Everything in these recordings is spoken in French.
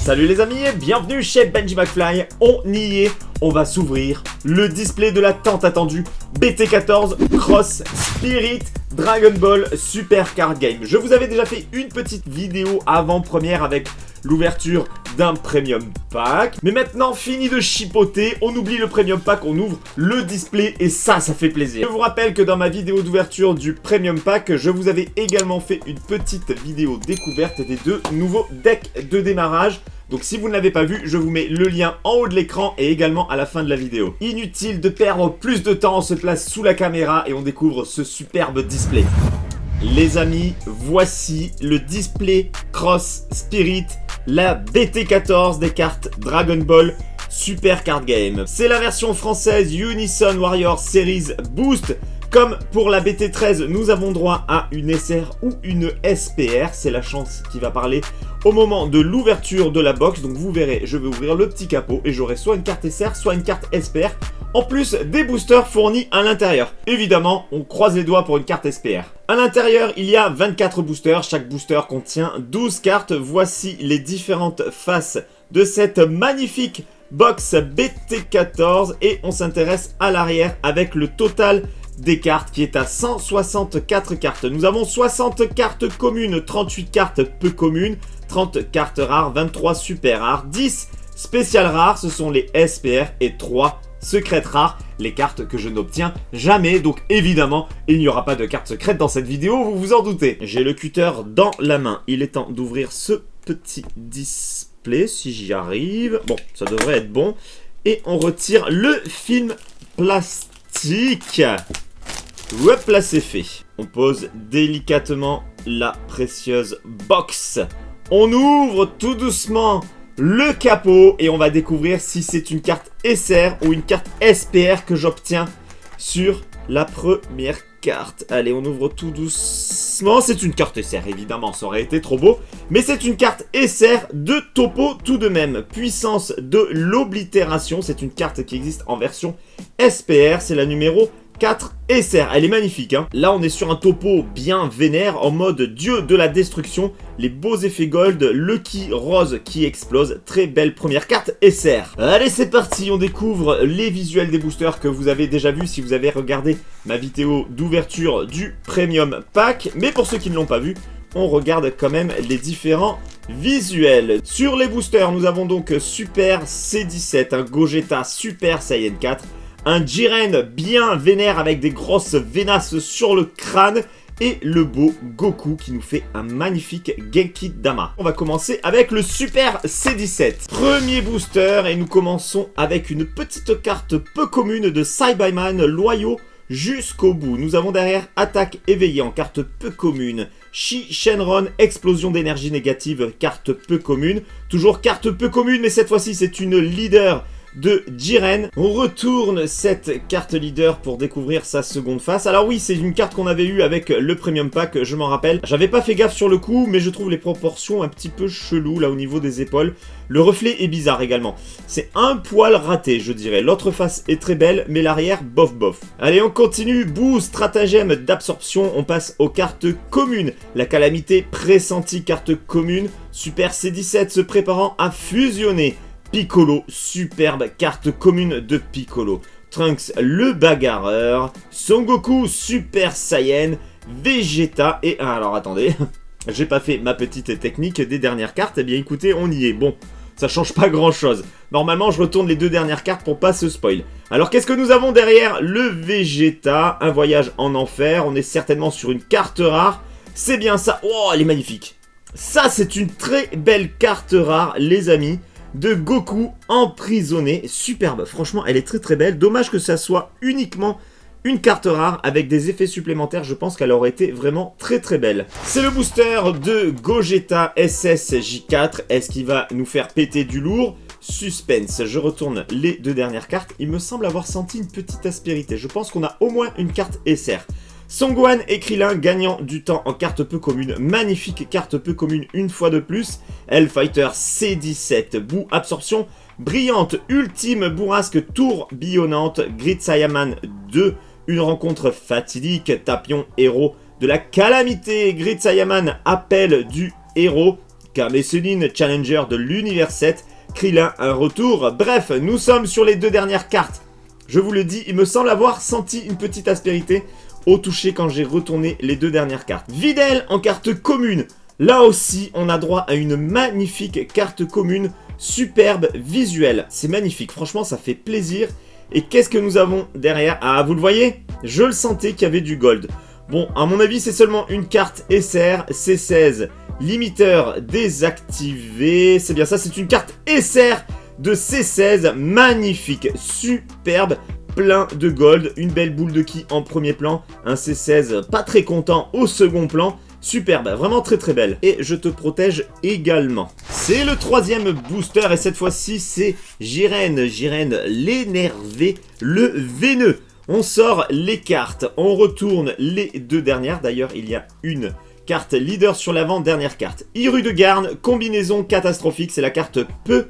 Salut les amis et bienvenue chez Benji McFly, on y est, on va s'ouvrir le display de la tant attendue BT14 Cross Spirit Dragon Ball Super Card Game. Je vous avais déjà fait une petite vidéo avant-première avec l'ouverture d'un Premium Pack. Mais maintenant, fini de chipoter, on oublie le Premium Pack, on ouvre le display et ça fait plaisir. Je vous rappelle que dans ma vidéo d'ouverture du Premium Pack, je vous avais également fait une petite vidéo découverte des deux nouveaux decks de démarrage. Donc si vous ne l'avez pas vu, je vous mets le lien en haut de l'écran et également à la fin de la vidéo. Inutile de perdre plus de temps, on se place sous la caméra et on découvre ce superbe display. Les amis, voici le display Cross Spirit, la BT14 des cartes Dragon Ball Super Card Game. C'est la version française Unison Warrior Series Boost. Comme pour la BT13, nous avons droit à une SR ou une SPR. C'est la chance qui va parler au moment de l'ouverture de la box. Donc vous verrez, je vais ouvrir le petit capot et j'aurai soit une carte SR, soit une carte SPR. En plus des boosters fournis à l'intérieur. Évidemment, on croise les doigts pour une carte SPR. À l'intérieur, il y a 24 boosters. Chaque booster contient 12 cartes. Voici les différentes faces de cette magnifique box BT14. Et on s'intéresse à l'arrière avec le total des cartes qui est à 164 cartes. Nous avons 60 cartes communes, 38 cartes peu communes, 30 cartes rares, 23 super rares, 10 spéciales rares, ce sont les SPR et 3 secrètes rares, les cartes que je n'obtiens jamais. Donc évidemment, il n'y aura pas de carte secrète dans cette vidéo, vous vous en doutez. J'ai le cutter dans la main. Il est temps d'ouvrir ce petit display, si j'y arrive. Bon, ça devrait être bon. Et on retire le film plastique. Hop là, c'est fait. On pose délicatement la précieuse box. On ouvre tout doucement le capot et on va découvrir si c'est une carte SR ou une carte SPR que j'obtiens sur la première carte. Allez, on ouvre tout doucement. C'est une carte SR, évidemment, ça aurait été trop beau. Mais c'est une carte SR de topo tout de même. Puissance de l'oblitération. C'est une carte qui existe en version SPR. C'est la numéro 4 SR, elle est magnifique hein. Là on est sur un topo bien vénère en mode dieu de la destruction. Les beaux effets gold, le ki rose qui explose. Très belle première carte SR. Allez c'est parti, on découvre les visuels des boosters que vous avez déjà vu si vous avez regardé ma vidéo d'ouverture du Premium Pack. Mais pour ceux qui ne l'ont pas vu, on regarde quand même les différents visuels. Sur les boosters, nous avons donc Super C17, un Gogeta Super Saiyan 4, un Jiren bien vénère avec des grosses vénasses sur le crâne et le beau Goku qui nous fait un magnifique Genki Dama. On va commencer avec le Super C17. Premier booster et nous commençons avec une petite carte peu commune de Saiyaman loyaux jusqu'au bout. Nous avons derrière Attaque éveillée en carte peu commune. Shi Shenron, explosion d'énergie négative, carte peu commune. Toujours carte peu commune mais cette fois-ci c'est une leader de Jiren. On retourne cette carte leader pour découvrir sa seconde face. Alors oui, c'est une carte qu'on avait eue avec le Premium Pack, je m'en rappelle. J'avais pas fait gaffe sur le coup, mais je trouve les proportions un petit peu cheloues là au niveau des épaules. Le reflet est bizarre également. C'est un poil raté, je dirais. L'autre face est très belle, mais l'arrière, bof bof. Allez, on continue. Boost, stratagème d'absorption. On passe aux cartes communes. La calamité pressentie, carte commune. Super C17 se préparant à fusionner. Piccolo, superbe carte commune de Piccolo. Trunks, le bagarreur. Son Goku, Super Saiyan. Vegeta et... Ah, alors attendez, j'ai pas fait ma petite technique des dernières cartes. Eh bien écoutez, on y est. Bon, ça change pas grand chose. Normalement, je retourne les deux dernières cartes pour pas se spoil. Alors qu'est-ce que nous avons derrière? Le Vegeta, un voyage en enfer. On est certainement sur une carte rare. C'est bien ça. Oh, elle est magnifique. Ça, c'est une très belle carte rare, les amis. De Goku emprisonné, superbe, franchement elle est très très belle, dommage que ça soit uniquement une carte rare avec des effets supplémentaires, je pense qu'elle aurait été vraiment très très belle. C'est le booster de Gogeta SSJ4, est-ce qu'il va nous faire péter du lourd? Suspense, je retourne les deux dernières cartes, il me semble avoir senti une petite aspérité, je pense qu'on a au moins une carte SR. Son Gohan et Krillin gagnant du temps en carte peu commune. Magnifique carte peu commune une fois de plus. Hellfighter C17. Boue absorption brillante. Ultime bourrasque tourbillonnante. Grid Saiyaman 2. Une rencontre fatidique. Tapion héros de la calamité. Grid Saiyaman appel du héros. Kame Sennin, challenger de l'univers 7, Krillin, un retour. Bref, nous sommes sur les 2 dernières cartes. Je vous le dis, il me semble avoir senti une petite aspérité au toucher quand j'ai retourné les 2 dernières cartes. Videl en carte commune. Là aussi, on a droit à une magnifique carte commune, superbe, visuelle. C'est magnifique, franchement, ça fait plaisir. Et qu'est-ce que nous avons derrière? Ah, vous le voyez? Je le sentais qu'il y avait du gold. Bon, à mon avis, c'est seulement une carte SR C16. Limiteur désactivé. C'est bien ça, c'est une carte SR de C16. Magnifique, superbe, plein de gold. Une belle boule de ki en premier plan. Un C16 pas très content au second plan. Superbe, vraiment très très belle. Et je te protège également. C'est le 3e booster et cette fois-ci c'est Jiren. Jiren l'énervé, le veineux. On sort les cartes, on retourne les 2 dernières. D'ailleurs, il y a une carte leader sur l'avant-dernière carte. Hirudegarn, combinaison catastrophique, c'est la carte peu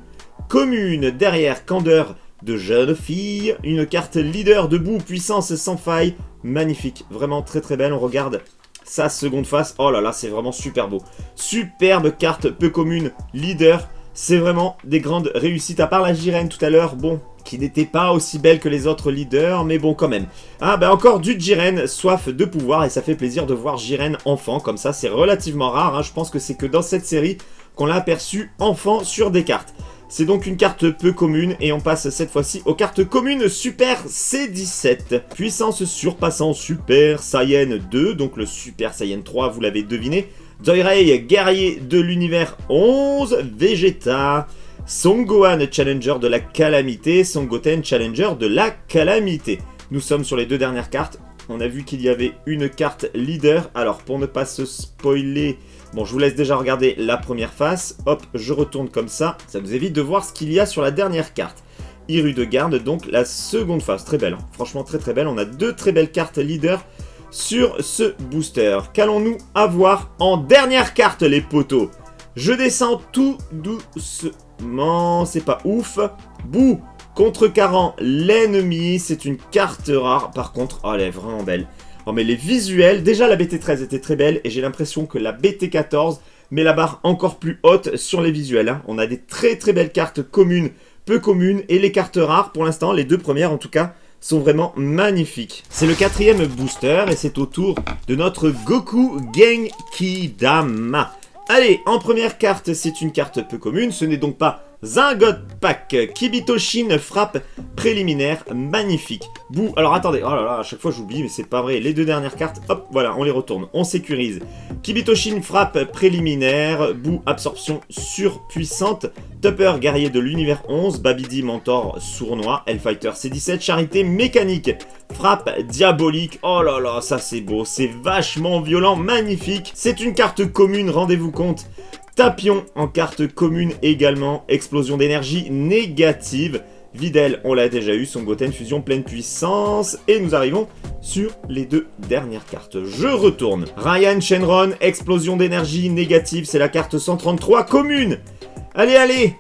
commune. Derrière, candeur de jeune fille. Une carte leader debout, puissance sans faille. Magnifique, vraiment très très belle. On regarde sa seconde face. Oh là là, c'est vraiment super beau. Superbe carte peu commune, leader. C'est vraiment des grandes réussites. À part la Jiren tout à l'heure, bon, qui n'était pas aussi belle que les autres leaders, mais bon quand même. Ah bah encore du Jiren, soif de pouvoir, et ça fait plaisir de voir Jiren enfant, comme ça c'est relativement rare, hein. Je pense que c'est que dans cette série qu'on l'a aperçu enfant sur des cartes. C'est donc une carte peu commune, et on passe cette fois-ci aux cartes communes Super C17. Puissance surpassant Super Saiyan 2, donc le Super Saiyan 3, vous l'avez deviné. Zoirei, guerrier de l'univers 11, Vegeta, Son Gohan, challenger de la calamité, Son Goten, challenger de la calamité. Nous sommes sur les 2 dernières cartes. On a vu qu'il y avait une carte leader. Alors, pour ne pas se spoiler, bon, je vous laisse déjà regarder la première face. Hop, je retourne comme ça. Ça nous évite de voir ce qu'il y a sur la dernière carte. Hirudegarn, donc la seconde face. Très belle, hein. Franchement très très belle. On a 2 très belles cartes leader sur ce booster. Qu'allons-nous avoir en dernière carte, les potos? Je descends tout doucement, c'est pas ouf. Bouh, contrecarrant l'ennemi, c'est une carte rare. Par contre, oh, elle est vraiment belle. Oh, mais les visuels, déjà la BT13 était très belle et j'ai l'impression que la BT14 met la barre encore plus haute sur les visuels, hein. On a des très très belles cartes communes, peu communes, et les cartes rares, pour l'instant, les 2 premières en tout cas, sont vraiment magnifiques. C'est le 4e booster et c'est au tour de notre Goku Genki Dama. Allez, en première carte, c'est une carte peu commune, ce n'est donc pas un God Pack. Kibitoshin, frappe préliminaire, magnifique. Bouh, alors attendez, oh là là, à chaque fois j'oublie, mais c'est pas vrai. Les 2 dernières cartes, hop, voilà, on les retourne, on sécurise. Kibitoshin, frappe préliminaire, Bouh, absorption surpuissante. Tupper, guerrier de l'univers 11, Babidi, mentor sournois, Hellfighter C17, charité mécanique, frappe diabolique. Oh là là, ça c'est beau, c'est vachement violent, magnifique. C'est une carte commune, rendez-vous compte. Tapion en carte commune également, explosion d'énergie négative. Videl, on l'a déjà eu, Son Goten, fusion pleine puissance. Et nous arrivons sur les 2 dernières cartes. Je retourne. Ryan Shenron, explosion d'énergie négative, c'est la carte 133 commune. Allez, allez!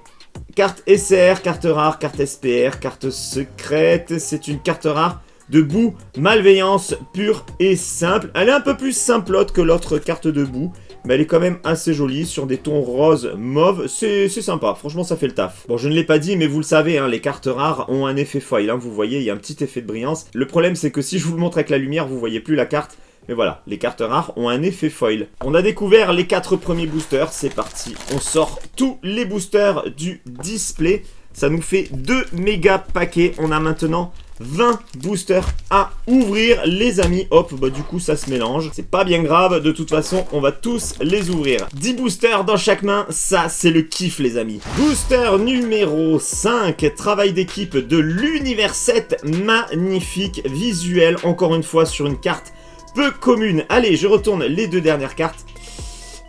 Carte SR, carte rare, carte SPR, carte secrète. C'est une carte rare de boue, malveillance pure et simple. Elle est un peu plus simplote que l'autre carte de boue, mais elle est quand même assez jolie, sur des tons rose, mauve, c'est sympa, franchement ça fait le taf. Bon, je ne l'ai pas dit, mais vous le savez, hein, les cartes rares ont un effet foil, hein, vous voyez, il y a un petit effet de brillance. Le problème c'est que si je vous le montre avec la lumière, vous voyez plus la carte, mais voilà, les cartes rares ont un effet foil. On a découvert les 4 premiers boosters, c'est parti, on sort tous les boosters du display. Ça nous fait 2 méga paquets, on a maintenant 20 boosters à ouvrir, les amis. Hop, bah du coup ça se mélange, c'est pas bien grave, de toute façon on va tous les ouvrir. 10 boosters dans chaque main, ça c'est le kiff les amis. Booster numéro 5, travail d'équipe de l'univers 7, magnifique visuel, encore une fois sur une carte peu commune. Allez, je retourne les 2 dernières cartes.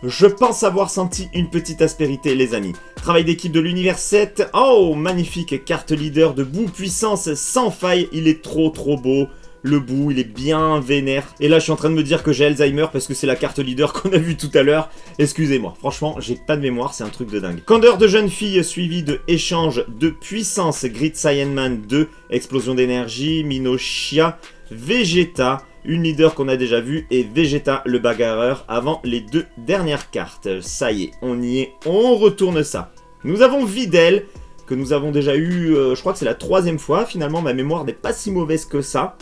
Je pense avoir senti une petite aspérité, les amis. Travail d'équipe de l'univers 7. Oh, magnifique carte leader de boue, puissance sans faille. Il est trop beau. Le bout, il est bien vénère. Et là, je suis en train de me dire que j'ai Alzheimer parce que c'est la carte leader qu'on a vue tout à l'heure. Excusez-moi, franchement, j'ai pas de mémoire, c'est un truc de dingue. Candeur de jeune fille suivi de échange de puissance. Grid Saiyan Man 2, explosion d'énergie, Minoshia, Vegeta. une leader qu'on a déjà vue, et Vegeta le bagarreur avant les 2 dernières cartes. Ça y est, on y est, on retourne ça. Nous avons Videl, que nous avons déjà eu, je crois que c'est la 3e fois. Finalement, ma mémoire n'est pas si mauvaise que ça.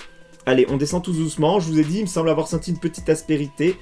Allez, on descend tout doucement. Je vous ai dit, il me semble avoir senti une petite aspérité.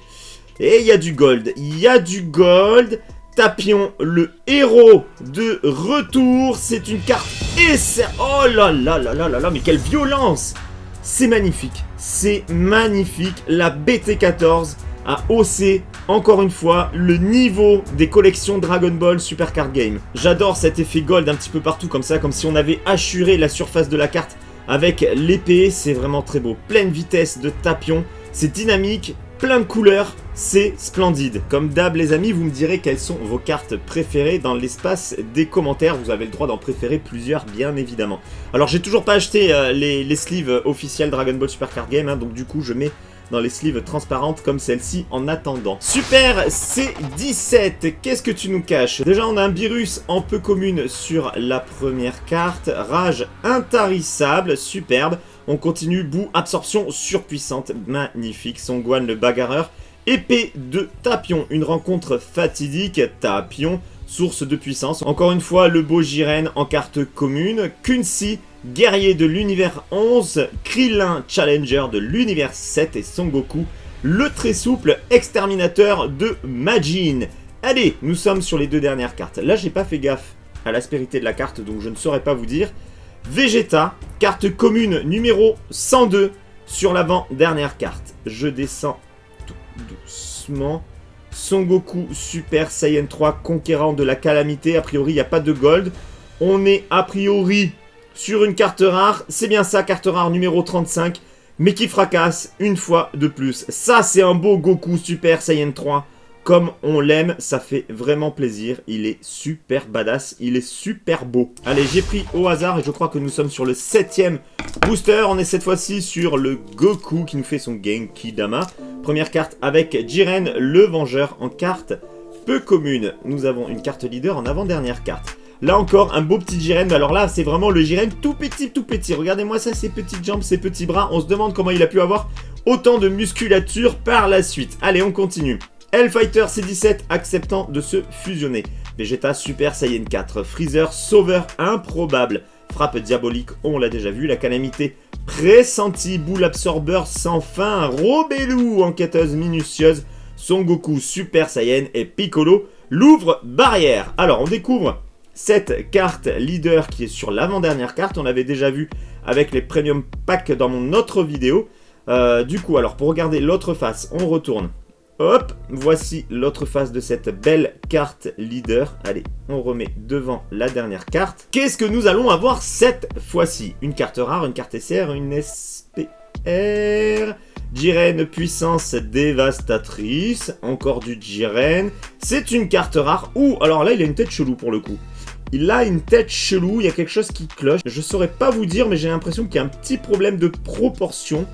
Et il y a du gold. Il y a du gold. Tapion, le héros de retour. C'est une carte essai. Oh là là là là là là, mais quelle violence! C'est magnifique. C'est magnifique. La BT14 a haussé, encore une fois, le niveau des collections Dragon Ball Super Card Game. J'adore cet effet gold un petit peu partout comme ça, comme si on avait assuré la surface de la carte avec l'épée. C'est vraiment très beau. Pleine vitesse de Tapion. C'est dynamique. Plein de couleurs, c'est splendide. Comme d'hab les amis, vous me direz quelles sont vos cartes préférées dans l'espace des commentaires. Vous avez le droit d'en préférer plusieurs, bien évidemment. Alors j'ai toujours pas acheté les sleeves officiels Dragon Ball Super Card Game, hein, donc du coup je mets dans les sleeves transparentes comme celle-ci en attendant. Super C17, qu'est-ce que tu nous caches? Déjà on a un Beerus en peu commune sur la première carte. Rage intarissable, superbe. On continue, boue, absorption surpuissante, magnifique. Son Gohan le bagarreur. Épée de Tapion, une rencontre fatidique. Tapion, source de puissance. Encore une fois, le beau Jiren en carte commune. Kunsi, guerrier de l'univers 11. Krillin, challenger de l'univers 7. Et Son Goku, le très souple exterminateur de Majin. Allez, nous sommes sur les 2 dernières cartes. Là, j'ai pas fait gaffe à l'aspérité de la carte, donc je ne saurais pas vous dire. Vegeta, carte commune numéro 102 sur l'avant-dernière carte. Je descends tout doucement. Son Goku Super Saiyan 3, conquérant de la calamité. A priori, il n'y a pas de gold. On est a priori sur une carte rare. C'est bien ça, carte rare numéro 35. Mais qui fracasse une fois de plus. Ça, c'est un beau Goku Super Saiyan 3. Comme on l'aime, ça fait vraiment plaisir. Il est super badass, il est super beau. Allez, j'ai pris au hasard et je crois que nous sommes sur le 7e booster. On est cette fois-ci sur le Goku qui nous fait son Genki Dama. Première carte avec Jiren, le Vengeur en carte peu commune. Nous avons une carte leader en avant-dernière carte. Là encore, un beau petit Jiren. Mais alors là, c'est vraiment le Jiren tout petit, tout petit. Regardez-moi ça, ses petites jambes, ses petits bras. On se demande comment il a pu avoir autant de musculature par la suite. Allez, on continue. Hellfighter C17 acceptant de se fusionner. Vegeta Super Saiyan 4. Freezer Sauveur improbable. Frappe diabolique, on l'a déjà vu. La calamité pressentie. Boule absorbeur sans fin. Robelou enquêteuse minutieuse. Son Goku Super Saiyan et Piccolo l'ouvre barrière. Alors on découvre cette carte leader qui est sur l'avant-dernière carte. On l'avait déjà vu avec les premium packs dans mon autre vidéo. Du coup, alors pour regarder l'autre face, on retourne. Hop, voici l'autre face de cette belle carte leader. Allez, on remet devant la dernière carte. Qu'est-ce que nous allons avoir cette fois-ci? Une carte rare, une carte SR, une SPR. Jiren, puissance dévastatrice. Encore du Jiren. C'est une carte rare. Ouh, alors là, il a une tête chelou pour le coup. Il a une tête chelou, il y a quelque chose qui cloche. Je saurais pas vous dire, mais j'ai l'impression qu'il y a un petit problème de proportion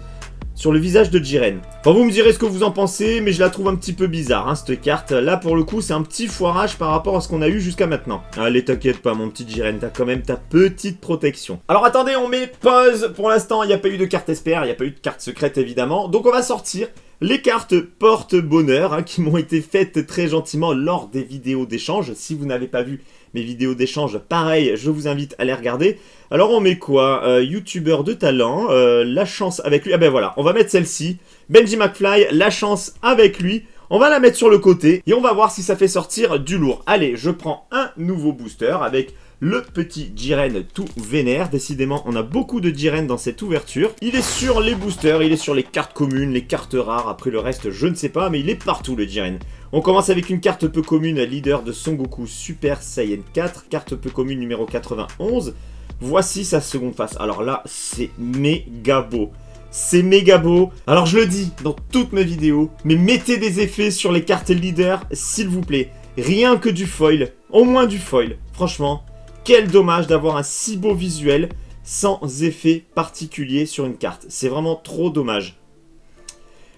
sur le visage de Jiren. Enfin, vous me direz ce que vous en pensez, mais je la trouve un petit peu bizarre, hein, cette carte. Là, pour le coup, c'est un petit foirage par rapport à ce qu'on a eu jusqu'à maintenant. Allez, t'inquiète pas, mon petit Jiren, t'as quand même ta petite protection. Alors, attendez, on met pause. Pour l'instant, il n'y a pas eu de carte SPR, il n'y a pas eu de carte secrète, évidemment. Donc, on va sortir les cartes porte-bonheur, hein, qui m'ont été faites très gentiment lors des vidéos d'échange. Si vous n'avez pas vu mes vidéos d'échange, pareil, je vous invite à les regarder. Alors on met quoi? Youtubeur de talent, la chance avec lui. Ah ben voilà, on va mettre celle-ci. Benji McFly, la chance avec lui. On va la mettre sur le côté et on va voir si ça fait sortir du lourd. Allez, je prends un nouveau booster avec le petit Jiren tout vénère. Décidément, on a beaucoup de Jiren dans cette ouverture. Il est sur les boosters, il est sur les cartes communes, les cartes rares. Après le reste, je ne sais pas, mais il est partout le Jiren. On commence avec une carte peu commune, leader de Son Goku Super Saiyan 4. Carte peu commune numéro 91. Voici sa seconde face. Alors là, c'est méga beau. C'est méga beau. Alors je le dis dans toutes mes vidéos, mais mettez des effets sur les cartes leader, s'il vous plaît. Rien que du foil. Au moins du foil. Franchement, quel dommage d'avoir un si beau visuel sans effet particulier sur une carte. C'est vraiment trop dommage.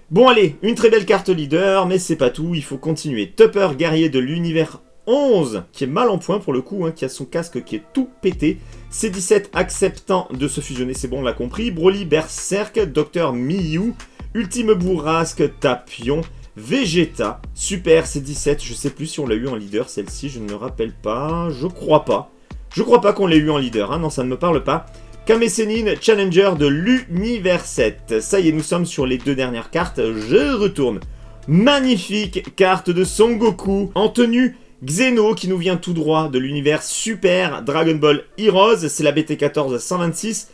Bon allez, une très belle carte leader, mais c'est pas tout, il faut continuer. Tupper, guerrier de l'univers 11, qui est mal en point pour le coup, hein, qui a son casque qui est tout pété. C17 acceptant de se fusionner, c'est bon, on l'a compris. Broly, Berserk, Dr Miyu, Ultime Bourrasque, Tapion, Vegeta, Super C17, je sais plus si on l'a eu en leader celle-ci, je ne me rappelle pas, je crois pas. Je crois pas qu'on l'ait eu en leader, hein, non ça ne me parle pas. Kamesenin, Challenger de l'Univers 7. Ça y est, nous sommes sur les 2 dernières cartes, je retourne. Magnifique carte de Son Goku en tenue Xeno qui nous vient tout droit de l'univers Super Dragon Ball Heroes. C'est la BT14 126.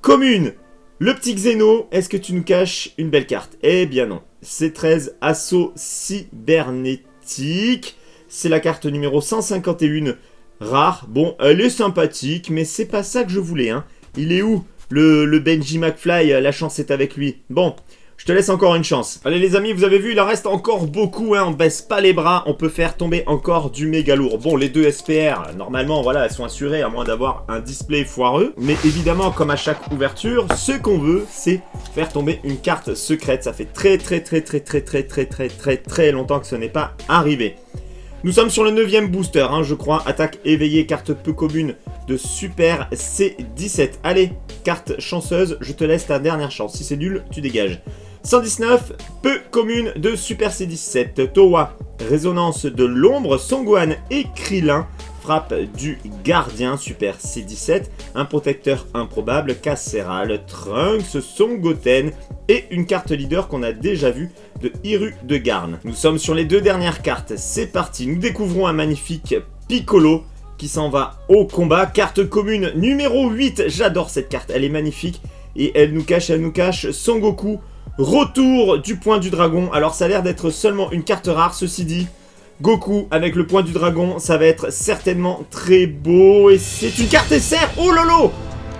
Commune, le petit Xeno, est-ce que tu nous caches une belle carte? Eh bien non. C13 Assaut Cybernétique. C'est la carte numéro 151 rare. Bon, elle est sympathique, mais c'est pas ça que je voulais, hein. Il est où le Benji McFly? La chance est avec lui. Bon, je te laisse encore une chance. Allez les amis, vous avez vu, il en reste encore beaucoup, hein. On baisse pas les bras, on peut faire tomber encore du méga lourd. Bon, les 2 SPR, normalement, voilà, elles sont assurées à moins d'avoir un display foireux. Mais évidemment, comme à chaque ouverture, ce qu'on veut, c'est faire tomber une carte secrète. Ça fait très longtemps que ce n'est pas arrivé. Nous sommes sur le 9e booster, hein, je crois. Attaque éveillée, carte peu commune de Super C17. Allez, carte chanceuse, je te laisse ta dernière chance. Si c'est nul, tu dégages. 119, peu commune de Super C17. Towa, résonance de l'ombre. Son Gohan et Krillin, frappe du gardien. Super C17. Un protecteur improbable. Casseral, Trunks, Son Goten. Et une carte leader qu'on a déjà vue de Hiru de Garn. Nous sommes sur les 2 dernières cartes. C'est parti. Nous découvrons un magnifique Piccolo qui s'en va au combat. Carte commune numéro 8. J'adore cette carte. Elle est magnifique. Et elle nous cache Son Goku. Retour du point du dragon. Alors ça a l'air d'être seulement une carte rare. Ceci dit, Goku avec le point du dragon, ça va être certainement très beau. Et c'est une carte SR. Oh lolo.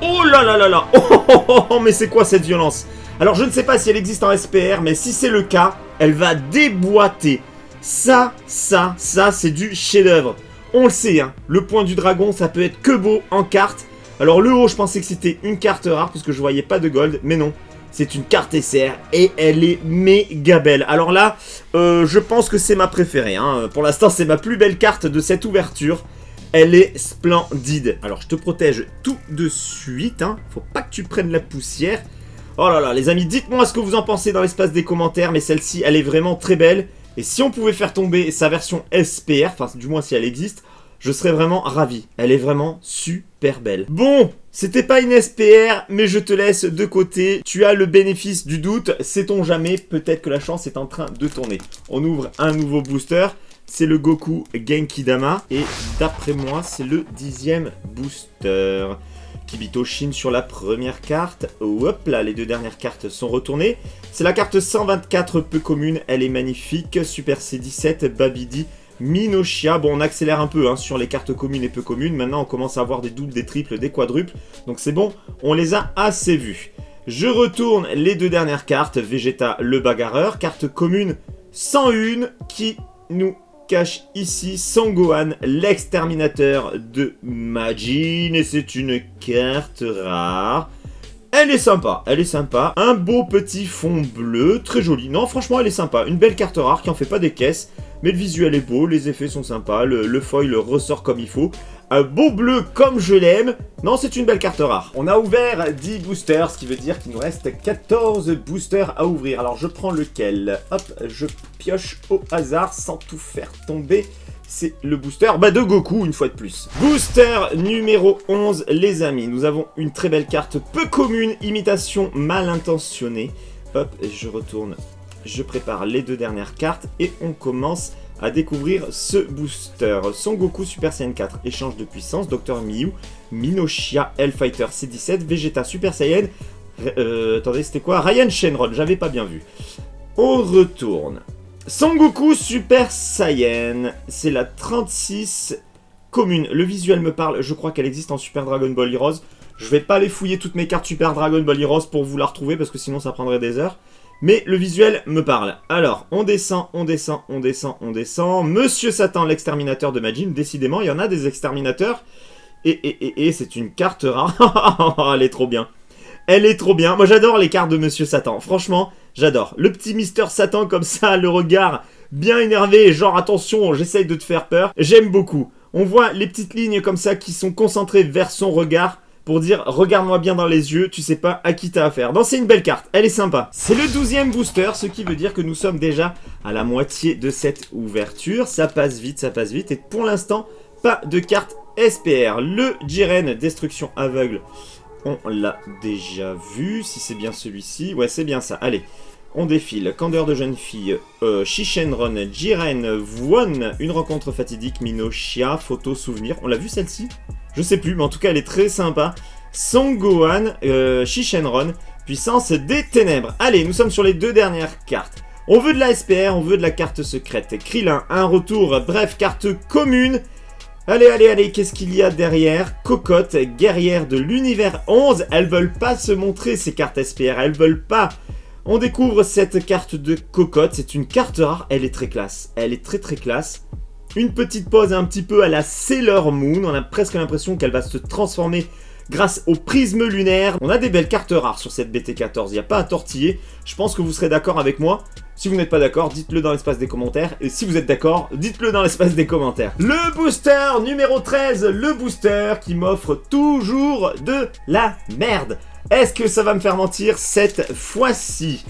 Oh là là là là. Oh, mais c'est quoi cette violence? Alors je ne sais pas si elle existe en SPR, mais si c'est le cas, elle va déboîter. Ça c'est du chef-d'œuvre. On le sait, hein, le point du dragon, ça peut être que beau en carte. Alors le haut, je pensais que c'était une carte rare, puisque je voyais pas de gold, mais non. C'est une carte SR, et elle est méga belle. Alors là, je pense que c'est ma préférée, hein. Pour l'instant, c'est ma plus belle carte de cette ouverture. Elle est splendide. Alors je te protège tout de suite, hein. Faut pas que tu prennes la poussière. Oh là là, les amis, dites-moi ce que vous en pensez dans l'espace des commentaires, mais celle-ci, elle est vraiment très belle. Et si on pouvait faire tomber sa version SPR, enfin, du moins si elle existe, je serais vraiment ravi. Elle est vraiment super belle. Bon, c'était pas une SPR, mais je te laisse de côté. Tu as le bénéfice du doute, sait-on jamais, peut-être que la chance est en train de tourner. On ouvre un nouveau booster. C'est le Goku Genkidama. Et d'après moi, c'est le 10e booster. Kibito Shin sur la première carte. Hop là, les 2 dernières cartes sont retournées. C'est la carte 124 peu commune. Elle est magnifique. Super C17, Babidi, Minoshia. Bon, on accélère un peu, hein, sur les cartes communes et peu communes. Maintenant, on commence à avoir des doubles, des triples, des quadruples. Donc c'est bon, on les a assez vus. Je retourne les 2 dernières cartes. Vegeta, le bagarreur. Carte commune 101 qui nous cache ici Son Gohan, l'exterminateur de Majin, et c'est une carte rare. Elle est sympa, elle est sympa. Un beau petit fond bleu, très joli. Non, franchement, elle est sympa. Une belle carte rare qui en fait pas des caisses, mais le visuel est beau, les effets sont sympas, le foil ressort comme il faut. Un beau bleu comme je l'aime. Non, c'est une belle carte rare. On a ouvert 10 boosters, ce qui veut dire qu'il nous reste 14 boosters à ouvrir. Alors, je prends lequel? Hop, je pioche au hasard sans tout faire tomber. C'est le booster de Goku, une fois de plus. Booster numéro 11, les amis. Nous avons une très belle carte peu commune, imitation mal intentionnée. Hop, je retourne, je prépare les 2 dernières cartes et on commence à découvrir ce booster. Son Goku Super Saiyan 4, échange de puissance, Dr Miyu, Minoshia, Hellfighter C17, Vegeta Super Saiyan, attendez, c'était quoi? Ryan Shenron, j'avais pas bien vu. On retourne. Son Goku Super Saiyan, c'est la 36 commune. Le visuel me parle, je crois qu'elle existe en Super Dragon Ball Heroes. Je vais pas aller fouiller toutes mes cartes Super Dragon Ball Heroes pour vous la retrouver, parce que sinon ça prendrait des heures. Mais le visuel me parle. Alors, on descend, on descend, on descend, on descend. Monsieur Satan, l'exterminateur de Majin. Décidément, il y en a des exterminateurs. Et c'est une carte rare. Elle est trop bien. Elle est trop bien. Moi, j'adore les cartes de Monsieur Satan. Franchement, j'adore. Le petit Mister Satan comme ça, le regard bien énervé. Genre, attention, j'essaye de te faire peur. J'aime beaucoup. On voit les petites lignes comme ça qui sont concentrées vers son regard. pour dire regarde-moi bien dans les yeux, tu sais pas à qui t'as affaire. Non, c'est une belle carte, elle est sympa. C'est le 12e booster, ce qui veut dire que nous sommes déjà à la moitié de cette ouverture. Ça passe vite, et pour l'instant, pas de carte SPR. Le Jiren, destruction aveugle, on l'a déjà vu. Si c'est bien celui-ci, ouais, c'est bien ça. Allez, on défile. Candeur de jeune fille, Shishenron, Jiren, Won, une rencontre fatidique, Minoshia, photo, souvenir. On l'a vu celle-ci? Je sais plus, mais en tout cas, elle est très sympa. Songgohan, Shishenron, puissance des ténèbres. Allez, nous sommes sur les 2 dernières cartes. On veut de la SPR, on veut de la carte secrète. Krillin, un retour, bref, carte commune. Allez, qu'est-ce qu'il y a derrière? Cocotte, guerrière de l'univers 11. Elles veulent pas se montrer, ces cartes SPR, elles veulent pas. On découvre cette carte de Cocotte, c'est une carte rare, elle est très classe. Elle est très classe. Une petite pose un petit peu à la Sailor Moon, on a presque l'impression qu'elle va se transformer grâce au prisme lunaire. On a des belles cartes rares sur cette BT14, il n'y a pas à tortiller. Je pense que vous serez d'accord avec moi. Si vous n'êtes pas d'accord, dites-le dans l'espace des commentaires. Et si vous êtes d'accord, dites-le dans l'espace des commentaires. Le booster numéro 13, le booster qui m'offre toujours de la merde. Est-ce que ça va me faire mentir cette fois-ci?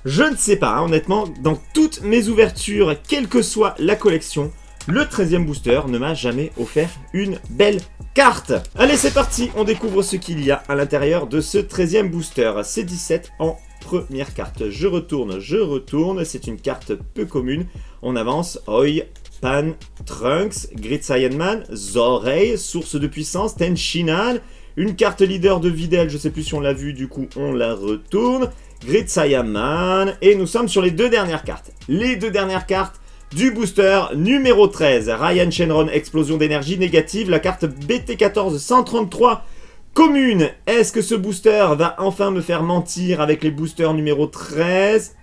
Je ne sais pas, hein, honnêtement, dans toutes mes ouvertures, quelle que soit la collection, le 13e booster ne m'a jamais offert une belle carte. Allez, c'est parti, on découvre ce qu'il y a à l'intérieur de ce 13e booster. C'est 17 en première carte. Je retourne, c'est une carte peu commune. On avance, Oi, Pan, Trunks, Grid Saiyan Man, Zorei, source de puissance, Tenshinhan, une carte leader de Videl, je sais plus si on l'a vu, du coup on la retourne, Grid Saiyan Man, et nous sommes sur les 2 dernières cartes. Les 2 dernières cartes du booster numéro 13, Ryan Shenron, explosion d'énergie négative, la carte BT14 133 commune. Est-ce que ce booster va enfin me faire mentir avec les boosters numéro 13?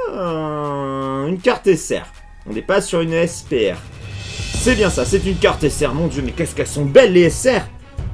Une carte SR. On n'est pas sur une SPR. C'est bien ça, c'est une carte SR. Mon dieu, mais qu'est-ce qu'elles sont belles les SR!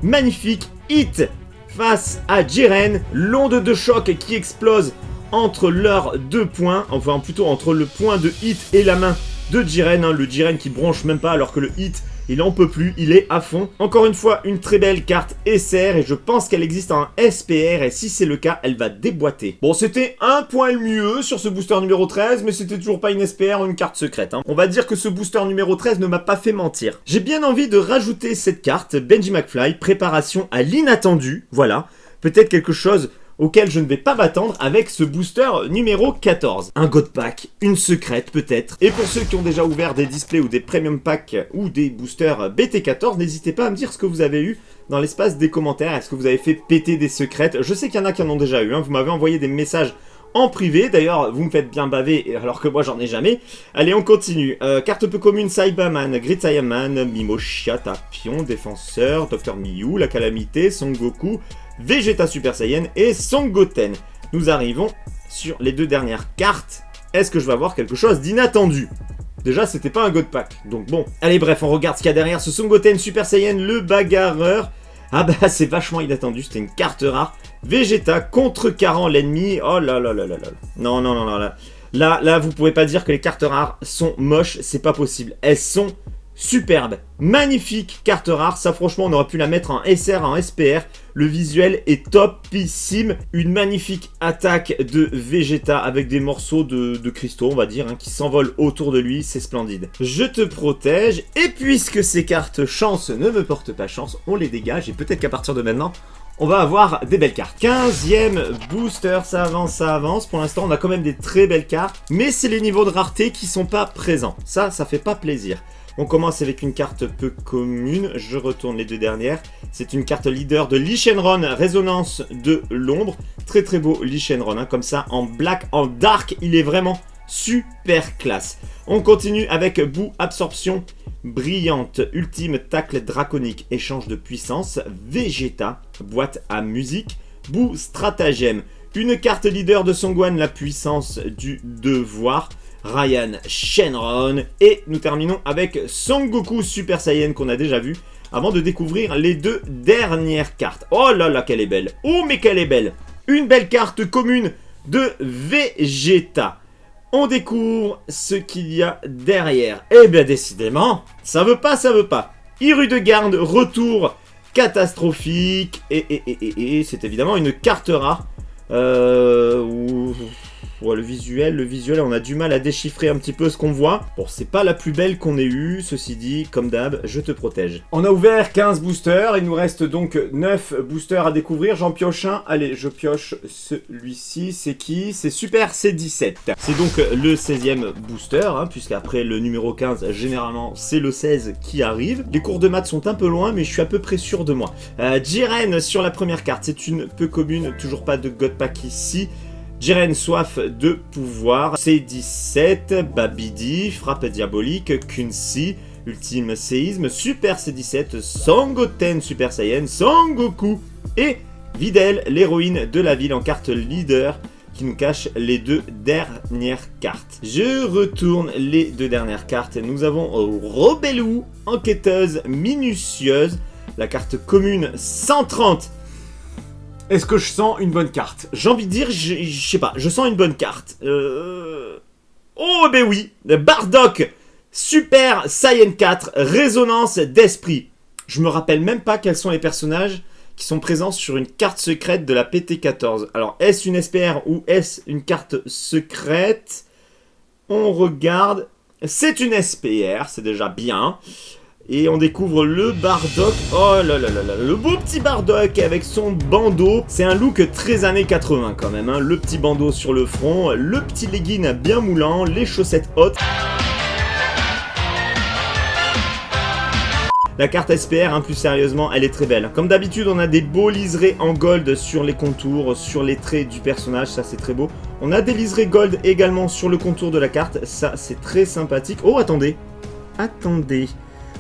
Magnifique hit face à Jiren, l'onde de choc qui explose entre leurs 2 points, enfin plutôt entre le point de hit et la main de Jiren, hein, le Jiren qui bronche même pas alors que le hit il en peut plus, il est à fond. Encore une fois, une très belle carte SR et je pense qu'elle existe en SPR et si c'est le cas, elle va déboîter. Bon, c'était un poil mieux sur ce booster numéro 13, mais c'était toujours pas une SPR ou une carte secrète. Hein. On va dire que ce booster numéro 13 ne m'a pas fait mentir. J'ai bien envie de rajouter cette carte, Benji McFly, préparation à l'inattendu, voilà. Peut-être quelque chose auquel je ne vais pas m'attendre avec ce booster numéro 14. Un God Pack, une secrète peut-être. Et pour ceux qui ont déjà ouvert des displays ou des premium packs ou des boosters BT14, n'hésitez pas à me dire ce que vous avez eu dans l'espace des commentaires. Est-ce que vous avez fait péter des secrètes? Je sais qu'il y en a qui en ont déjà eu, hein. Vous m'avez envoyé des messages en privé, d'ailleurs vous me faites bien baver alors que moi j'en ai jamais. Allez, on continue. Carte peu commune, Saibaman, Grid Saiyan Man, Mimoshia, Tapion, Défenseur, Dr Miyu, la Calamité, Son Goku, Vegeta Super Saiyan et Son Goten. Nous arrivons sur les 2 dernières cartes. Est-ce que je vais avoir quelque chose d'inattendu? Déjà, c'était pas un God Pack, donc bon. Allez, bref, on regarde ce qu'il y a derrière. Ce Son Goten Super Saiyan, le bagarreur. Ah bah, c'est vachement inattendu, c'était une carte rare. Vegeta contrecarrant l'ennemi. Oh là là là là là. Non, là, vous pouvez pas dire que les cartes rares sont moches, c'est pas possible. Elles sont superbes. Magnifique carte rare, ça franchement, on aurait pu la mettre en SR, en SPR. Le visuel est topissime. Une magnifique attaque de Vegeta avec des morceaux de cristaux, on va dire, hein, qui s'envolent autour de lui. C'est splendide. Je te protège. Et puisque ces cartes chance ne me portent pas chance, on les dégage. Et peut-être qu'à partir de maintenant, on va avoir des belles cartes. 15e booster, ça avance. Pour l'instant, on a quand même des très belles cartes. Mais c'est les niveaux de rareté qui sont pas présents. Ça fait pas plaisir. On commence avec une carte peu commune. Je retourne les 2 dernières. C'est une carte leader de Lee Shenron, résonance de l'ombre. Très très beau Lee Shenron, hein, comme ça en black, en dark. Il est vraiment super classe. On continue avec boue absorption brillante, ultime tacle draconique, échange de puissance, Vegeta, boîte à musique, boue stratagème. Une carte leader de Songgohan, la puissance du devoir. Ryan Shenron. Et nous terminons avec Son Goku Super Saiyan qu'on a déjà vu avant de découvrir les 2 dernières cartes. Oh là là, qu'elle est belle. Oh mais qu'elle est belle. Une belle carte commune de Vegeta. On découvre ce qu'il y a derrière. Eh bien décidément, ça veut pas. Hirudegarde, retour catastrophique. Et c'est évidemment une carte rare. Ouais, le visuel, on a du mal à déchiffrer un petit peu ce qu'on voit. Bon, c'est pas la plus belle qu'on ait eue, ceci dit, comme d'hab, je te protège. On a ouvert 15 boosters, il nous reste donc 9 boosters à découvrir. J'en pioche un, allez, je pioche celui-ci, c'est qui? C'est Super C17. C'est donc le 16e booster, hein, puisqu'après le numéro 15, généralement, c'est le 16 qui arrive. Les cours de maths sont un peu loin, mais je suis à peu près sûr de moi. Jiren sur la première carte, c'est une peu commune, toujours pas de God Pack ici. Jiren, soif de pouvoir, C17, Babidi, frappe diabolique, Kunsi, ultime séisme, Super C17, Sangoten Super Saiyan, Sangoku et Videl, l'héroïne de la ville en carte leader qui nous cache les deux dernières cartes. Je retourne les deux dernières cartes. Nous avons Robelou, enquêteuse minutieuse, la carte commune 130. Est-ce que je sens une bonne carte? J'ai envie de dire, je sais pas, je sens une bonne carte. Oh, ben oui, Bardock, Super Saiyan 4, résonance d'esprit. Je me rappelle même pas quels sont les personnages qui sont présents sur une carte secrète de la PT14. Alors, est-ce une SPR ou est-ce une carte secrète? On regarde. C'est une SPR, c'est déjà bien. Et on découvre le Bardock. Oh là là là là, le beau petit Bardock avec son bandeau. C'est un look très années 80 quand même, hein. Le petit bandeau sur le front, le petit legging bien moulant, les chaussettes hautes. La carte SPR, hein, plus sérieusement, elle est très belle. Comme d'habitude, on a des beaux liserés en gold sur les contours, sur les traits du personnage, ça c'est très beau. On a des liserés gold également sur le contour de la carte, ça c'est très sympathique. Oh, attendez, attendez.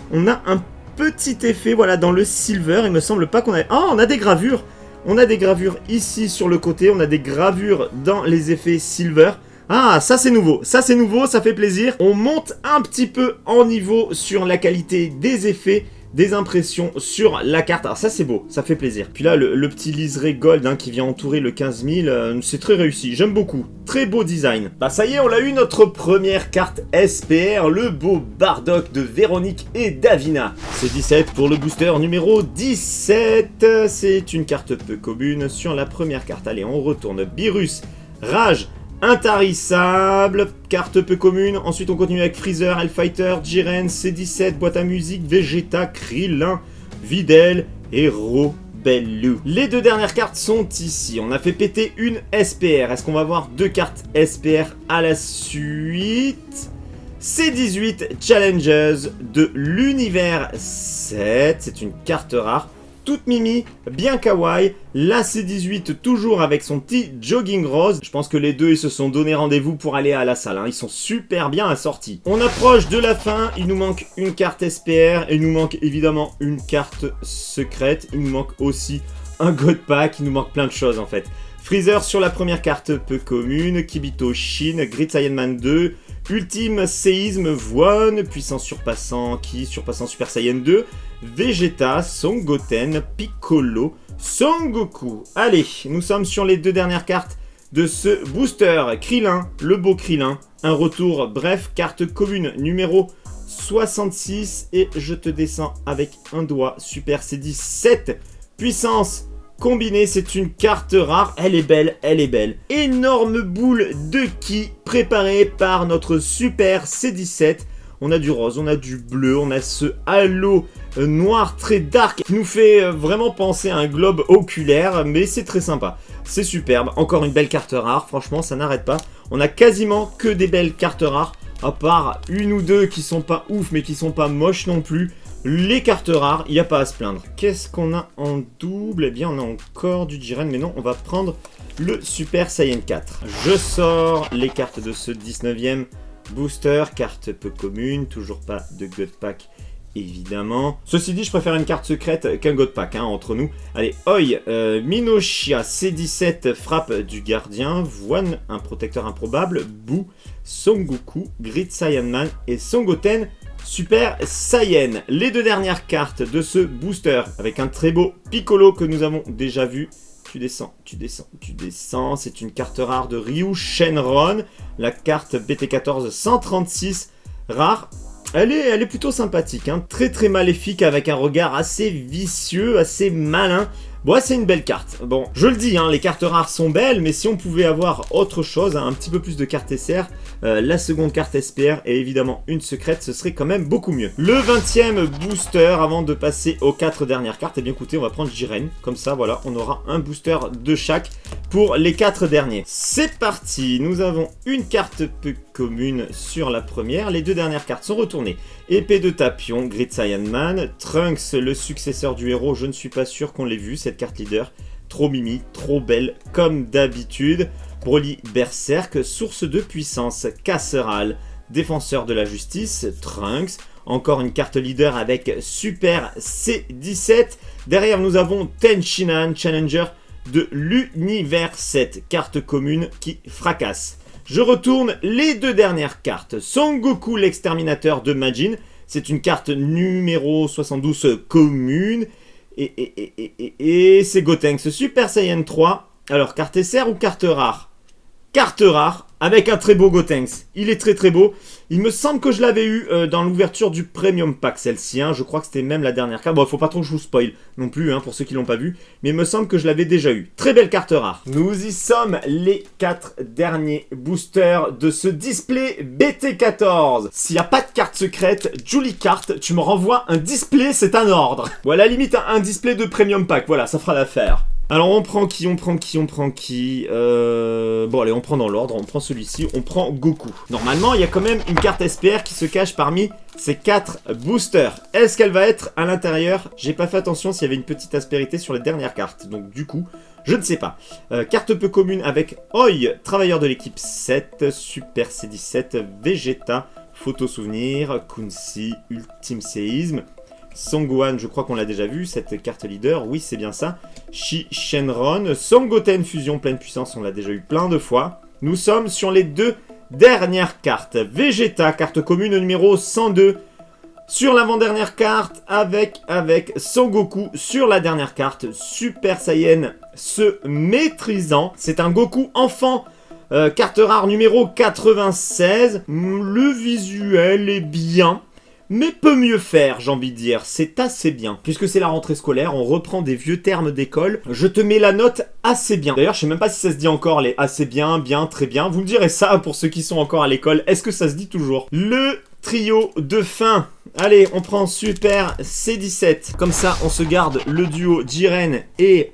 On a un petit effet, voilà, dans le silver, il me semble pas qu'on a... Ah, on a des gravures. On a des gravures ici sur le côté, on a des gravures dans les effets silver. Ah, ça c'est nouveau, ça fait plaisir. On monte un petit peu en niveau sur la qualité des effets, des impressions sur la carte. Alors ça c'est beau, ça fait plaisir. Puis là, le petit liseré gold, hein, qui vient entourer le 15 000, c'est très réussi, j'aime beaucoup. Très beau design. Bah ça y est, on a eu notre première carte SPR, le beau Bardock de Véronique et Davina. C'est 17 pour le booster numéro 17. C'est une carte peu commune sur la première carte. Allez, on retourne. Beerus, Rage, intarissable, carte peu commune. Ensuite on continue avec Freezer, Hellfighter, Jiren, C17, boîte à musique, Vegeta, Krillin, Videl et Robelou. Les deux dernières cartes sont ici. On a fait péter une SPR. Est-ce qu'on va avoir deux cartes SPR à la suite? C18 Challengers de l'univers 7. C'est une carte rare. Toute mimi, bien kawaii, la C18 toujours avec son petit jogging rose. Je pense que les deux ils se sont donné rendez-vous pour aller à la salle, hein. Ils sont super bien assortis. On approche de la fin, il nous manque une carte SPR et il nous manque évidemment une carte secrète. Il nous manque aussi un God Pack, il nous manque plein de choses en fait. Freezer sur la première carte peu commune, Kibito Shin, Grid Saiyan Man 2, Ultime Séisme One, puissant surpassant Ki, surpassant Super Saiyan 2, Vegeta, Son Goten, Piccolo, Son Goku. Allez, nous sommes sur les deux dernières cartes de ce booster. Krillin, le beau Krillin, un retour, bref, carte commune numéro 66 et je te descends avec un doigt. Super C17, puissance combinée, c'est une carte rare, elle est belle, elle est belle. Énorme boule de Ki préparée par notre Super C17. On a du rose, on a du bleu, on a ce halo noir très dark qui nous fait vraiment penser à un globe oculaire, mais c'est très sympa. C'est superbe, encore une belle carte rare, franchement ça n'arrête pas. On a quasiment que des belles cartes rares, à part une ou deux qui sont pas ouf mais qui sont pas moches non plus. Les cartes rares, il n'y a pas à se plaindre. Qu'est-ce qu'on a en double? Eh bien on a encore du Jiren, mais non, on va prendre le Super Saiyan 4. Je sors les cartes de ce 19e booster, carte peu commune, toujours pas de God Pack évidemment. Ceci dit, je préfère une carte secrète qu'un God Pack, hein, entre nous. Allez, Oi, Minoshia, C17, frappe du gardien, One, un protecteur improbable, Boo, Son Goku, Grid Saiyan Man et Son Goten, Super Saiyan. Les deux dernières cartes de ce booster, avec un très beau Piccolo que nous avons déjà vu. Tu descends, tu descends, tu descends. C'est une carte rare de Ryu Shenron. La carte BT14 136, rare. Elle est plutôt sympathique, hein. Très très maléfique avec un regard assez vicieux, assez malin. Bon, c'est une belle carte. Bon, je le dis, hein, les cartes rares sont belles, mais si on pouvait avoir autre chose, hein, un petit peu plus de cartes SR, la seconde carte SPR et évidemment une secrète, ce serait quand même beaucoup mieux. Le 20e booster, avant de passer aux 4 dernières cartes, eh bien écoutez, on va prendre Jiren. Comme ça, voilà, on aura un booster de chaque pour les 4 derniers. C'est parti, nous avons une carte peu commune sur la première. Les 2 dernières cartes sont retournées. Épée de Tapion, Grid Saiyan Man, Trunks, le successeur du héros, je ne suis pas sûr qu'on l'ait vu, cette carte leader. Trop mimi, trop belle, comme d'habitude. Broly Berserk, source de puissance, Casseral, défenseur de la justice, Trunks. Encore une carte leader avec Super C17. Derrière, nous avons Tenshinhan, Challenger de l'univers 7, carte commune qui fracasse. Je retourne les 2 dernières cartes. Son Goku, l'exterminateur de Majin. C'est une carte numéro 72 commune. Et c'est Gotenks Super Saiyan 3. Alors, carte SR ou carte rare? Carte rare, avec un très beau Gotenks. Il est très très beau. Il me semble que je l'avais eu dans l'ouverture du Premium Pack, celle-ci. Hein. Je crois que c'était même la dernière carte. Bon, faut pas trop que je vous spoil non plus, hein, pour ceux qui l'ont pas vu. Mais il me semble que je l'avais déjà eu. Très belle carte rare. Nous y sommes, les 4 derniers boosters de ce display BT14. S'il n'y a pas de carte secrète, Julie Carte, tu me renvoies un display, c'est un ordre. Ou à la limite, un display de Premium Pack. Voilà, ça fera l'affaire. Alors on prend qui? Bon allez, on prend dans l'ordre, on prend celui-ci, on prend Goku. Normalement, il y a quand même une carte SPR qui se cache parmi ces 4 boosters. Est-ce qu'elle va être à l'intérieur? J'ai pas fait attention s'il y avait une petite aspérité sur les dernières cartes, donc du coup, je ne sais pas. Carte peu commune avec Oi, travailleur de l'équipe 7, Super C17, Vegeta, Photo Souvenir, Kunsi, Ultime Séisme. Son Gohan, je crois qu'on l'a déjà vu, cette carte leader, oui c'est bien ça. Shi Shenron, Son Goten Fusion pleine puissance, on l'a déjà eu plein de fois. Nous sommes sur les 2 dernières cartes. Vegeta, carte commune numéro 102. Sur l'avant-dernière carte, avec Son Goku. Sur la dernière carte, Super Saiyan se maîtrisant. C'est un Goku enfant. Carte rare numéro 96. Le visuel est bien. Mais peut mieux faire, j'ai envie de dire, c'est assez bien. Puisque c'est la rentrée scolaire, on reprend des vieux termes d'école, je te mets la note assez bien. D'ailleurs, je sais même pas si ça se dit encore les assez bien, bien, très bien. Vous me direz ça pour ceux qui sont encore à l'école, est-ce que ça se dit toujours? Le trio de fin. Allez, on prend Super C17. Comme ça, on se garde le duo Jiren et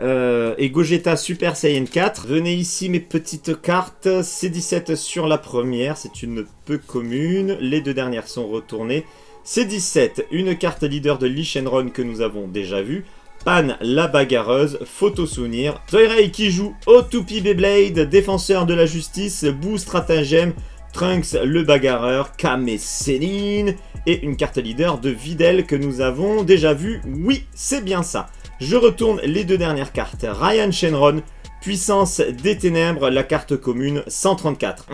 Gogeta Super Saiyan 4. Venez ici, mes petites cartes. C17 sur la première, c'est une peu commune. Les 2 dernières sont retournées. C17, une carte leader de Lee Shenron que nous avons déjà vu. Pan, la bagarreuse, photo souvenir. Toirei qui joue Otupi Beyblade, défenseur de la justice, Boo stratagème, Trunks le bagarreur, Kame Sennin. Et une carte leader de Videl que nous avons déjà vu. Oui, c'est bien ça. Je retourne les 2 dernières cartes. Ryan Shenron, puissance des ténèbres, la carte commune 134.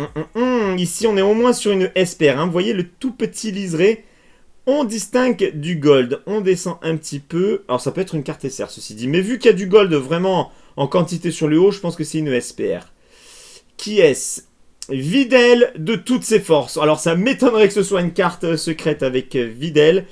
Ici, on est au moins sur une SPR. Hein. Vous voyez le tout petit liseré? On distingue du gold, on descend un petit peu. Alors ça peut être une carte SR ceci dit, mais vu qu'il y a du gold vraiment en quantité sur le haut, je pense que c'est une SPR. Qui est-ce? Videl de toutes ses forces. Alors ça m'étonnerait que ce soit une carte secrète avec Videl.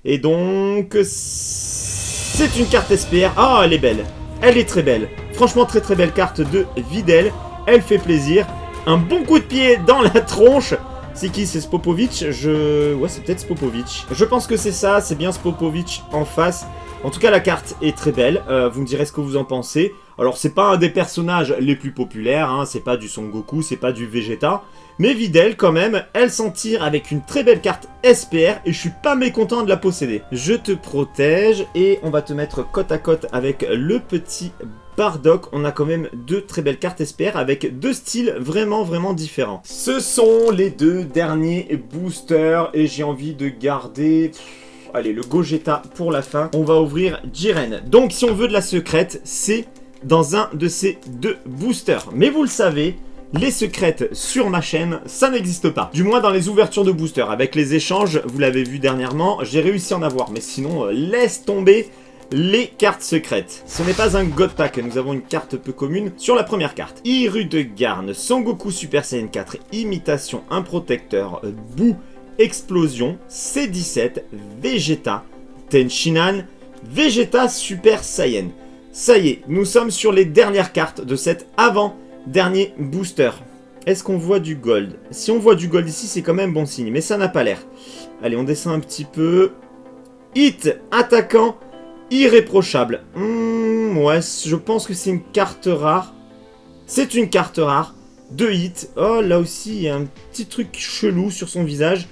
Et donc c'est une carte SPR. Ah, elle est belle, elle est très belle. Franchement très très belle carte de Videl. Elle fait plaisir. Un bon coup de pied dans la tronche. C'est qui? C'est Spopovic? Ouais, c'est peut-être Spopovic. Je pense que c'est ça, c'est bien Spopovic en face. En tout cas, la carte est très belle. Vous me direz ce que vous en pensez. Alors, c'est pas un des personnages les plus populaires. Hein. C'est pas du Son Goku, c'est pas du Vegeta. Mais Videl, quand même, elle s'en tire avec une très belle carte SPR. Et je suis pas mécontent de la posséder. Je te protège. Et on va te mettre côte à côte avec le petit Bardock. On a quand même 2 très belles cartes SPR avec 2 styles vraiment vraiment différents. Ce sont les 2 derniers boosters. Et j'ai envie de garder... Allez, le Gogeta pour la fin. On va ouvrir Jiren. Donc, si on veut de la secrète, c'est dans un de ces 2 boosters. Mais vous le savez, les secrètes sur ma chaîne, ça n'existe pas. Du moins dans les ouvertures de boosters. Avec les échanges, vous l'avez vu dernièrement, j'ai réussi à en avoir. Mais sinon, laisse tomber les cartes secrètes. Ce n'est pas un God Pack, nous avons une carte peu commune sur la première carte. Hirudegarn, Son Goku Super Saiyan 4, imitation, un protecteur, Boo Explosion, C17, Vegeta, Tenshinhan, Vegeta Super Saiyan. Ça y est, nous sommes sur les dernières cartes de cet avant-dernier booster. Est-ce qu'on voit du gold? Si on voit du gold ici, c'est quand même bon signe, mais ça n'a pas l'air. Allez, on descend un petit peu. Hit, attaquant, irréprochable. Ouais, je pense que c'est une carte rare. C'est une carte rare. 2 hits. Oh, là aussi, il y a un petit truc chelou sur son visage.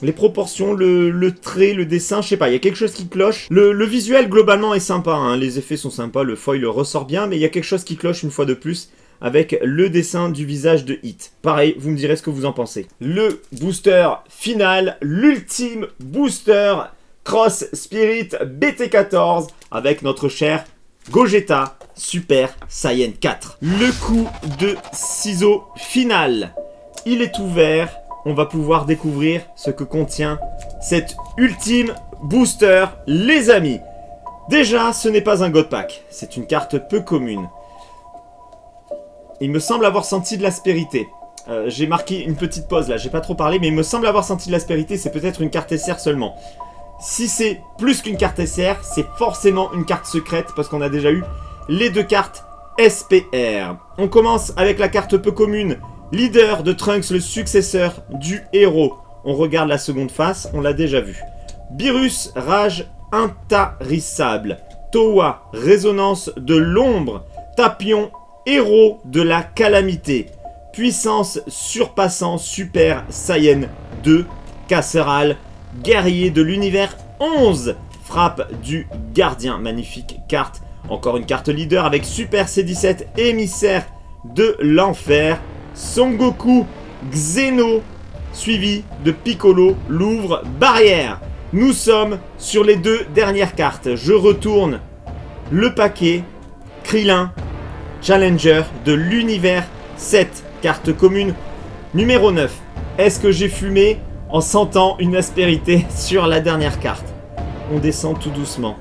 Les proportions, le trait, le dessin, je sais pas, il y a quelque chose qui cloche. Le visuel, globalement, est sympa, hein. Les effets sont sympas, le foil ressort bien, mais il y a quelque chose qui cloche une fois de plus avec le dessin du visage de Hit. Pareil, vous me direz ce que vous en pensez. Le booster final, l'ultime booster Cross Spirit BT14 avec notre cher Gogeta Super Saiyan 4. Le coup de ciseau final. Il est ouvert. On va pouvoir découvrir ce que contient cet ultime booster, les amis. Déjà, ce n'est pas un God Pack. C'est une carte peu commune. Il me semble avoir senti de l'aspérité. J'ai marqué une petite pause là, j'ai pas trop parlé, mais il me semble avoir senti de l'aspérité. C'est peut-être une carte SR seulement. Si c'est plus qu'une carte SR, c'est forcément une carte secrète parce qu'on a déjà eu les 2 cartes SPR. On commence avec la carte peu commune, leader de Trunks, le successeur du héros. On regarde la seconde face, on l'a déjà vu. Beerus, rage intarissable. Towa, résonance de l'ombre. Tapion, héros de la calamité. Puissance surpassant Super Saiyan 2. Casseral, guerrier de l'univers 11. Frappe du gardien, magnifique carte. Encore une carte leader avec Super C17, émissaire de l'enfer. Son Goku, Xeno, suivi de Piccolo, l'ouvre barrière. Nous sommes sur les 2 dernières cartes. Je retourne le paquet. Krillin, Challenger de l'univers 7. Carte commune numéro 9. Est-ce que j'ai fumé en sentant une aspérité sur la dernière carte? On descend tout doucement.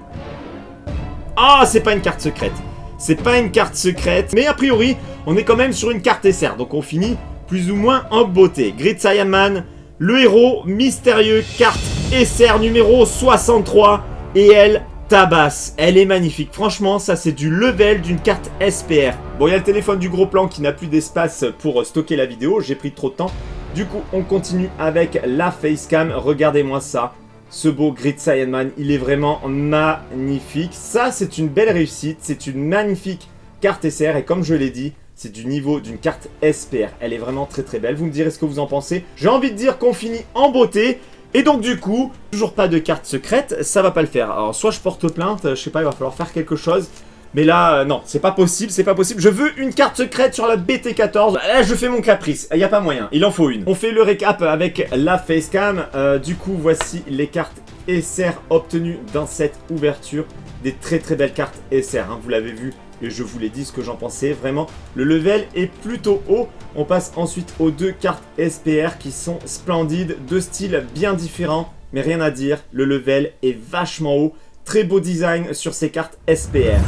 Ah, c'est pas une carte secrète. C'est pas une carte secrète. Mais a priori, on est quand même sur une carte SR. Donc on finit plus ou moins en beauté. Grid Saiyan Man, le héros mystérieux, carte SR numéro 63. Et elle tabasse. Elle est magnifique. Franchement, ça c'est du level d'une carte SPR. Bon, il y a le téléphone du gros plan qui n'a plus d'espace pour stocker la vidéo. J'ai pris trop de temps. Du coup, on continue avec la facecam. Regardez-moi ça. Ce beau Grid Saiyan Man, il est vraiment magnifique. Ça, c'est une belle réussite. C'est une magnifique carte SR. Et comme je l'ai dit, c'est du niveau d'une carte SPR. Elle est vraiment très très belle. Vous me direz ce que vous en pensez. J'ai envie de dire qu'on finit en beauté. Et donc du coup, toujours pas de carte secrète. Ça va pas le faire. Alors soit je porte plainte, je sais pas, il va falloir faire quelque chose. Mais là, non, c'est pas possible, c'est pas possible. Je veux une carte secrète sur la BT14. Là, je fais mon caprice. Il n'y a pas moyen, il en faut une. On fait le récap avec la facecam. Du coup, voici les cartes SR obtenues dans cette ouverture. Des très très belles cartes SR, hein, vous l'avez vu. Et je vous l'ai dit ce que j'en pensais. Vraiment, le level est plutôt haut. On passe ensuite aux 2 cartes SPR qui sont splendides. 2 styles bien différents. Mais rien à dire, le level est vachement haut. Très beau design sur ces cartes SPR.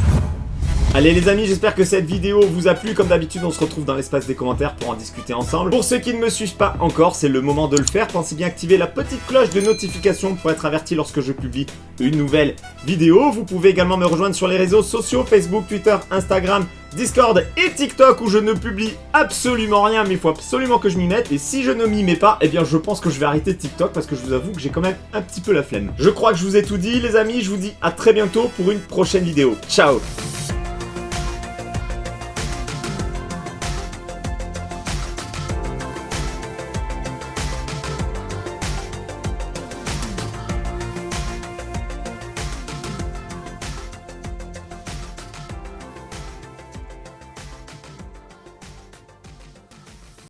Allez les amis, j'espère que cette vidéo vous a plu. Comme d'habitude, on se retrouve dans l'espace des commentaires pour en discuter ensemble. Pour ceux qui ne me suivent pas encore, c'est le moment de le faire. Pensez bien à activer la petite cloche de notification pour être averti lorsque je publie une nouvelle vidéo. Vous pouvez également me rejoindre sur les réseaux sociaux, Facebook, Twitter, Instagram, Discord et TikTok où je ne publie absolument rien, mais il faut absolument que je m'y mette. Et si je ne m'y mets pas, eh bien je pense que je vais arrêter TikTok parce que je vous avoue que j'ai quand même un petit peu la flemme. Je crois que je vous ai tout dit les amis, je vous dis à très bientôt pour une prochaine vidéo. Ciao!